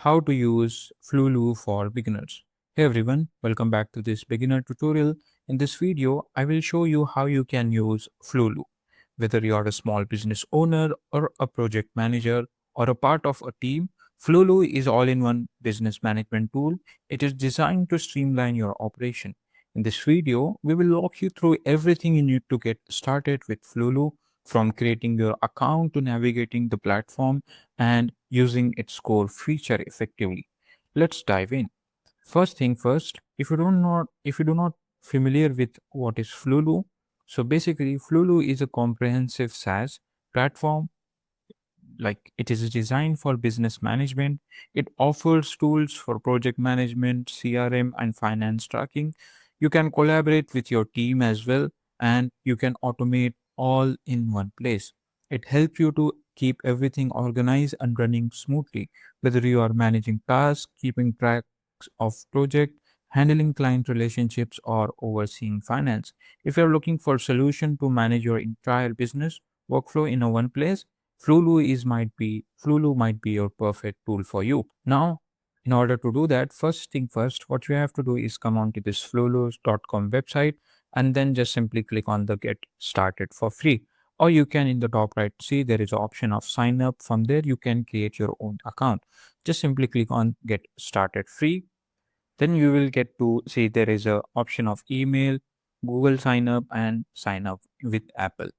how to use Flowlu for beginners. Hey everyone, welcome back to this beginner tutorial. In this video, I will show you how you can use Flowlu. Whether you are a small business owner or a project manager or a part of a team, Flowlu is all-in-one business management tool. It is designed to streamline your operation. In this video, we will walk you through everything you need to get started with Flowlu, from creating your account to navigating the platform and using its core feature effectively. Let's dive in. First thing first, if you do not familiar with what is Flulu, so basically Flulu is a comprehensive SaaS platform. Like, it is designed for business management. It offers tools for project management, CRM, and finance tracking. You can collaborate with your team as well, and you can automate all in one place. It helps you to keep everything organized and running smoothly, whether you are managing tasks, keeping track of project, handling client relationships, or overseeing finance. If you're looking for a solution to manage your entire business workflow in a one place, Flulu might be your perfect tool for you. Now, in order to do that, first thing first, what you have to do is come on to this flulu.com website and then just simply click on the get started for free. Or you can, in the top right, see there is an option of sign up. From there, you can create your own account. Just simply click on get started free. Then you will get to see there is a option of email, Google sign up, and sign up with Apple.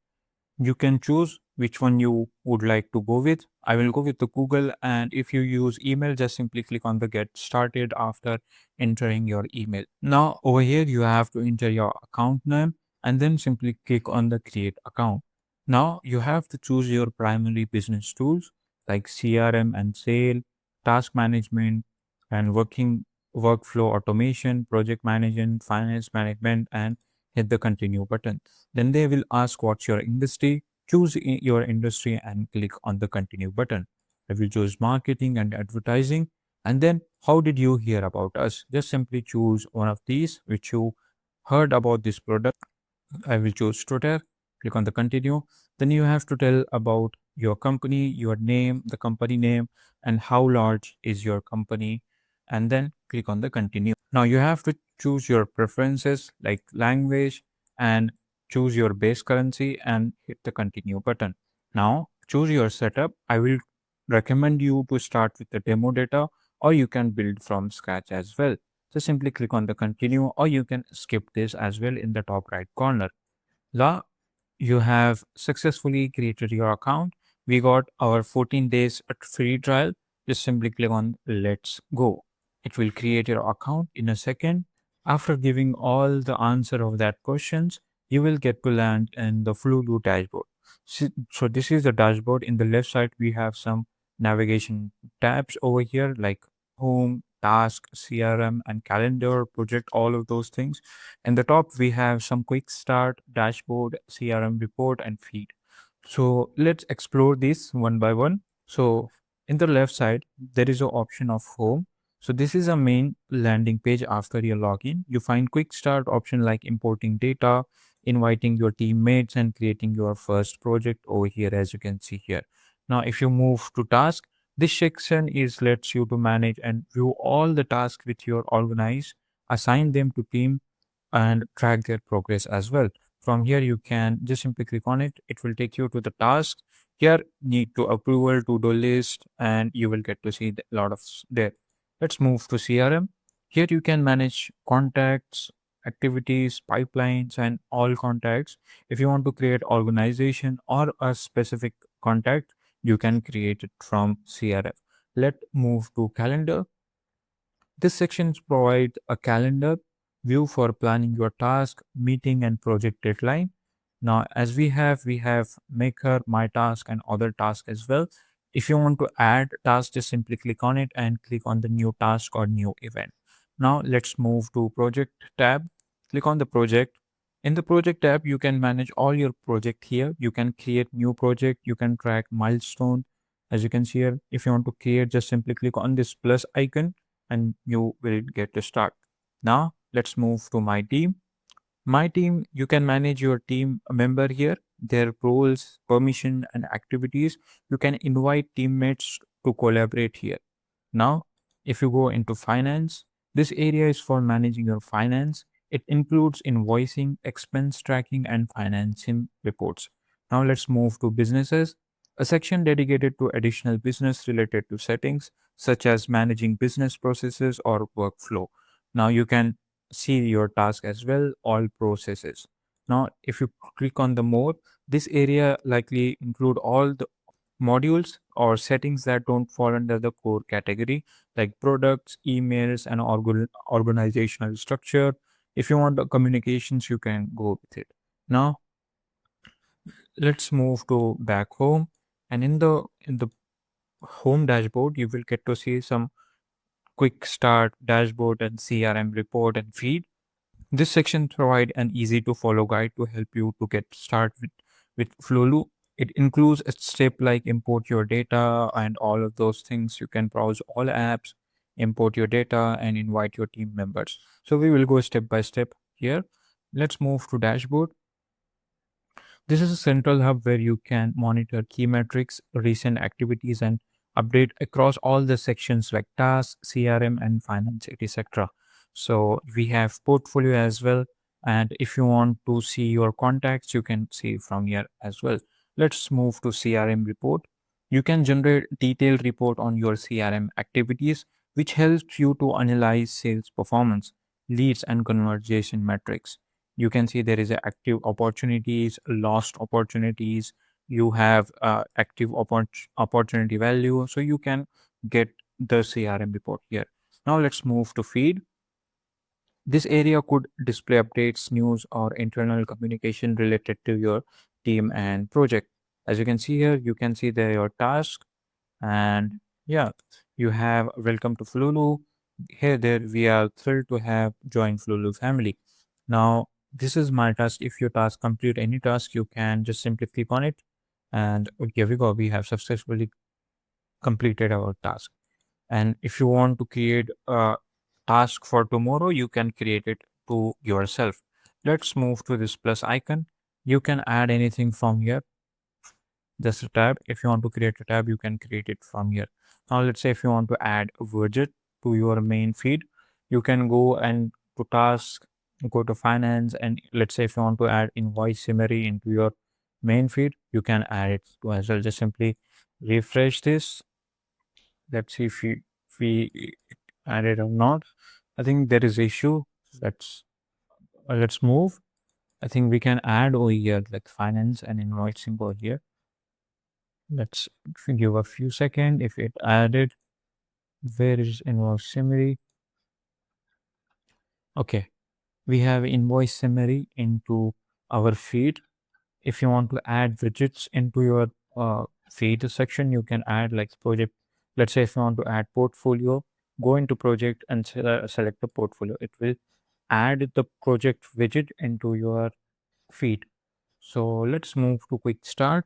You can choose which one you would like to go with. I will go with the Google, and if you use email, just simply click on the get started after entering your email. Now over here you have to enter your account name and then simply click on the create account. Now you have to choose your primary business tools like CRM and sale, task management, and workflow automation, project management, finance management, and hit the continue button. Then they will ask what's your industry. Choose your industry and click on the continue button. I will choose marketing and advertising. And then how did you hear about us? Just simply choose one of these which you heard about this product. I will choose Twitter. Click on the continue. Then you have to tell about your company, your name, the company name, and how large is your company. And then click on the continue. Now you have to choose your preferences like language and choose your base currency and hit the continue button. Now choose your setup. I will recommend you to start with the demo data, or you can build from scratch as well. So simply click on the continue, or you can skip this as well in the top right corner. La, you have successfully created your account. We got our 14 days free trial. Just simply click on let's go. It will create your account in a second. After giving all the answer of that questions, you will get to land in the Flulu dashboard. So this is the dashboard. In the left side, we have some navigation tabs over here like home, task, CRM, and calendar, project, all of those things. In the top, we have some quick start, dashboard, CRM report, and feed. So let's explore this one by one. So in the left side, there is an option of home. So this is a main landing page after your login. You find quick start option like importing data, inviting your teammates, and creating your first project over here, as you can see here. Now, if you move to task, this section is lets you to manage and view all the tasks with your organize, assign them to team, and track their progress as well. From here, you can just simply click on it. It will take you to the task. Here, need to approval to-do list, and you will get to see a lot of there. Let's move to CRM. Here, you can manage contacts, activities, pipelines, and all contacts. If you want to create organization or a specific contact, you can create it from CRM. Let's move to calendar. This section provides a calendar view for planning your task, meeting, and project deadline. Now, as we have Maker, My Task, and other tasks as well. If you want to add task, just simply click on it and click on the new task or new event. Now, let's move to project tab. Click on the project. In the project tab, you can manage all your project here. You can create new project. You can track milestone. As you can see here, if you want to create, just simply click on this plus icon and you will get to start. Now let's move to my team. My team, you can manage your team member here, their roles, permission, and activities. You can invite teammates to collaborate here. Now If you go into finance, this area is for managing your finance. It includes invoicing, expense tracking, and financing reports. Now let's move to businesses, a section dedicated to additional business related to settings such as managing business processes or workflow. Now you can see your task as well, all processes. Now, if you click on the more, this area likely include all the modules or settings that don't fall under the core category, like products, emails, and organizational structure. If you want the communications, you can go with it. Now let's move to back home, and in the home dashboard, you will get to see some quick start dashboard and CRM report and feed. This section provide an easy to follow guide to help you to get started with Flowlu. It includes a step like import your data and all of those things. You can browse all apps, import your data, and invite your team members. So we will go step by step here. Let's move to dashboard. This is a central hub where you can monitor key metrics, recent activities, and update across all the sections like tasks, CRM, and finance, etc. So we have portfolio as well. And if you want to see your contacts, you can see from here as well. Let's move to CRM report. You can generate detailed report on your CRM activities, which helps you to analyze sales performance, leads, and conversation metrics. You can see there is a active opportunities, lost opportunities. You have active opportunity value, so you can get the CRM report here. Now let's move to feed. This area could display updates, news, or internal communication related to your team and project. As you can see here, you can see there your task, and yeah, you have welcome to Flulu. Here, there, we are thrilled to have joined Flulu family. Now, this is my task. If your task complete any task, you can just simply click on it. And here we go. We have successfully completed our task. And if you want to create a task for tomorrow, you can create it to yourself. Let's move to this plus icon. You can add anything from here, just a tab. If you want to create a tab, you can create it from here. Now let's say if you want to add a widget to your main feed, you can go and to task, go to finance, and let's say if you want to add invoice summary into your main feed, you can add it to as well. Just simply refresh this. Let's see if we add it or not. I think there is issue. Let's move. I think we can add over here like finance and invoicing over here. Let's give a few seconds. If it added, where is invoice summary? Okay, we have invoice summary into our feed. If you want to add widgets into your feed section, you can add like project. Let's say if you want to add portfolio, go into project and select the portfolio. It will add the project widget into your feed. So let's move to quick start.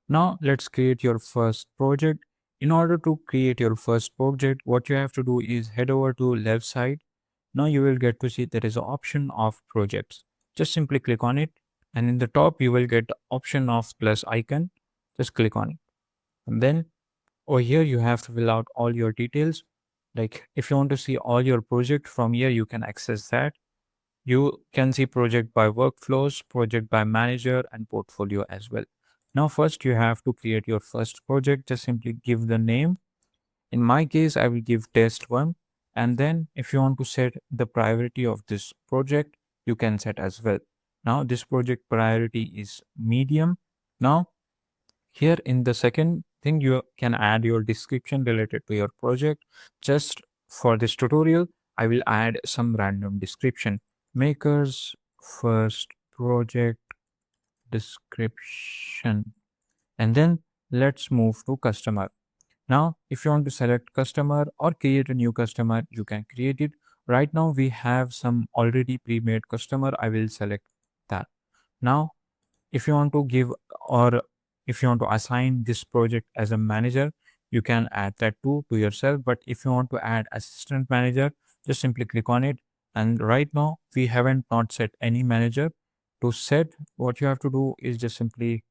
Now let's create your first project. In order to create your first project, what you have to do is head over to left side. Now you will get to see there is an option of projects. Just simply click on it, and in the top you will get the option of plus icon. Just click on it. And then over here you have to fill out all your details. Like if you want to see all your project from here, you can access that. You can see project by workflows, project by manager, and portfolio as well. Now, first you have to create your first project. Just simply give the name. In my case, I will give test one. And then if you want to set the priority of this project, you can set as well. Now, this project priority is medium. Now, here in the second thing, you can add your description related to your project. Just for this tutorial, I will add some random description. Makers first project description. And then let's move to customer. Now, if you want to select customer or create a new customer, you can create it. Right now, we have some already pre-made customer. I will select that. Now, if you want to give or if you want to assign this project as a manager, you can add that too to yourself. But if you want to add assistant manager, just simply click on it. And right now we haven't not set any manager. To set, what you have to do is just simply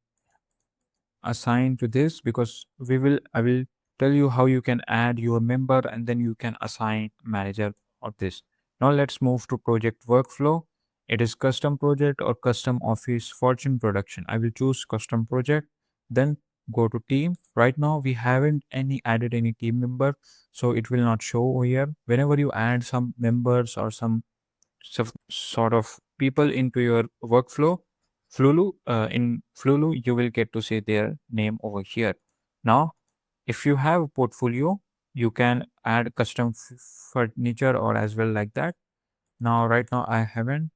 assign to this, because I will tell you how you can add your member and then you can assign manager of this. Now let's move to project workflow. It is custom project or custom office fortune production. I will choose custom project, then go to team. Right now we haven't added any team member, so it will not show over here. Whenever you add some members or some sort of people into your workflow, in Flowlu, you will get to see their name over here. Now, if you have a portfolio, you can add custom furniture or as well like that. Now, right now I haven't.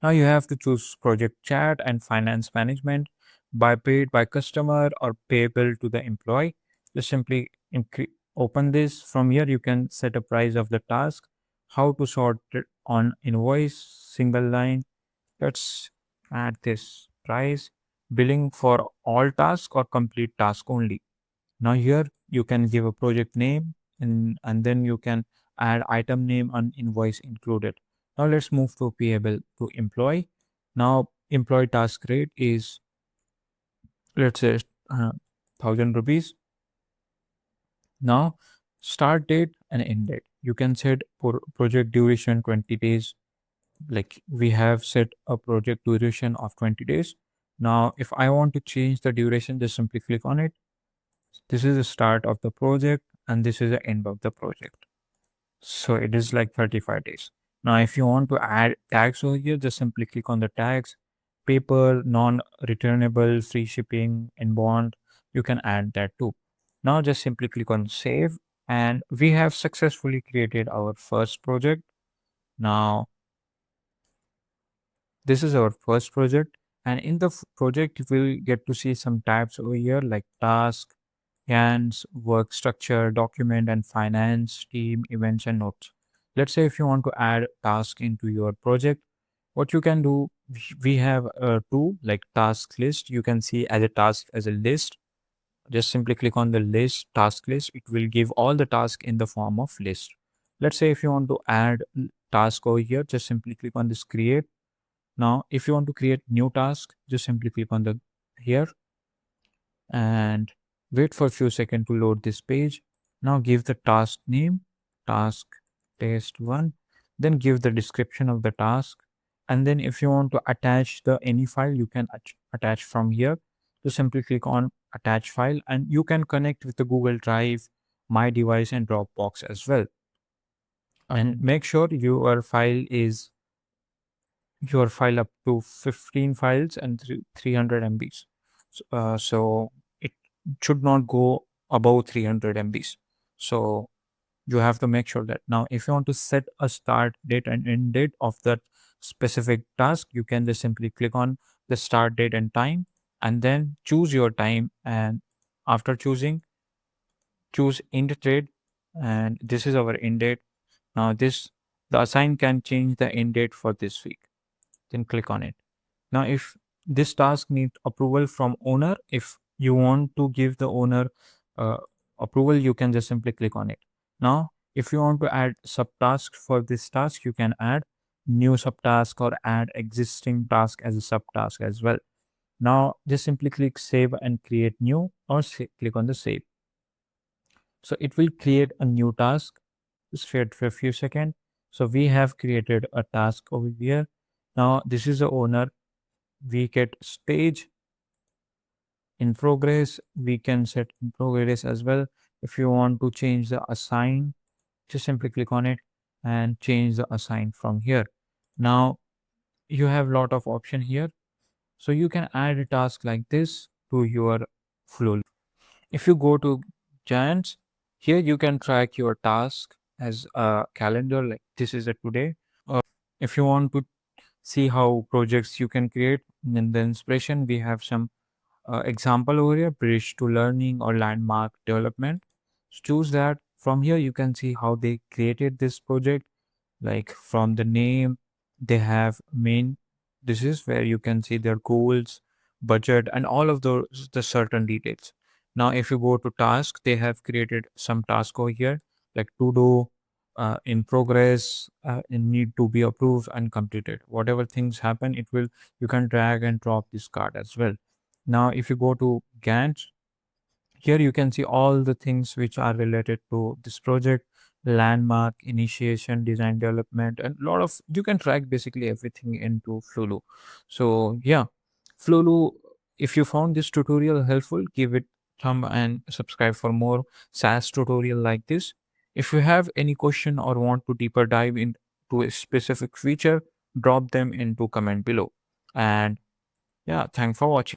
Now you have to choose project chat and finance management, by paid by customer or payable to the employee. Just simply open this. From here, you can set a price of the task, how to sort it on invoice, single line. Let's add this price, billing for all task or complete task only. Now here you can give a project name, and then you can add item name and invoice included. Now let's move to payable to employee. Now employee task rate is, let's say, 1,000 rupees. Now start date and end date. You can set project duration 20 days. Like we have set a project duration of 20 days. Now if I want to change the duration, just simply click on it. This is the start of the project and this is the end of the project. So it is like 35 days. Now, if you want to add tags over here, just simply click on the tags, paper, non-returnable, free shipping, and bond. You can add that too. Now just simply click on save and we have successfully created our first project. Now this is our first project, and in the project you will get to see some tabs over here like task, hands, work structure, document, and finance, team, events, and notes. Let's say if you want to add task into your project, what you can do, we have a tool like task list. You can see as a task as a list. Just simply click on the list, task list. It will give all the tasks in the form of list. Let's say if you want to add task over here, just simply click on this create. Now, if you want to create new task, just simply click on the here and wait for a few seconds to load this page. Now give the task name, task test 1, then give the description of the task. And then if you want to attach the any file, you can attach from here. Just simply click on attach file and you can connect with the Google Drive, My Device and Dropbox as well. And make sure your file up to 15 files and 300 MBs. So it should not go above 300 MBs. So you have to make sure that. Now, if you want to set a start date and end date of that specific task, you can just simply click on the start date and time and then choose your time. And after choosing, choose end date. And this is our end date. Now, the assign can change the end date for this week. Then click on it. Now, if this task needs approval from owner, if you want to give the owner uh, approval, you can just simply click on it. Now, if you want to add subtask for this task, you can add new subtask or add existing task as a subtask as well. Now, just simply click save and create new or click on the save. So it will create a new task. Just wait for a few seconds. So we have created a task over here. Now, this is the owner. We get stage in progress. We can set in progress as well. If you want to change the assign, just simply click on it and change the assign from here. Now you have a lot of option here, so you can add a task like this to your flow. If you go to giants, here you can track your task as a calendar, like this is a today. If you want to see how projects you can create in the inspiration, we have some example over here, bridge to learning or landmark development. So choose that. From here you can see how they created this project. Like from the name, they have main, this is where you can see their goals, budget, and all of those the certain details. Now if you go to task, they have created some task over here like to do, in progress, and need to be approved and completed. Whatever things happen, it will, you can drag and drop this card as well. Now if you go to Gantt, Here you can see all the things which are related to this project: landmark, initiation, design development, and a lot of, you can track basically everything into Flulu. So yeah, Flulu, if you found this tutorial helpful, give it thumb and subscribe for more SaaS tutorial like this. If you have any question or want to deeper dive into a specific feature, drop them into comment below. And yeah, thanks for watching.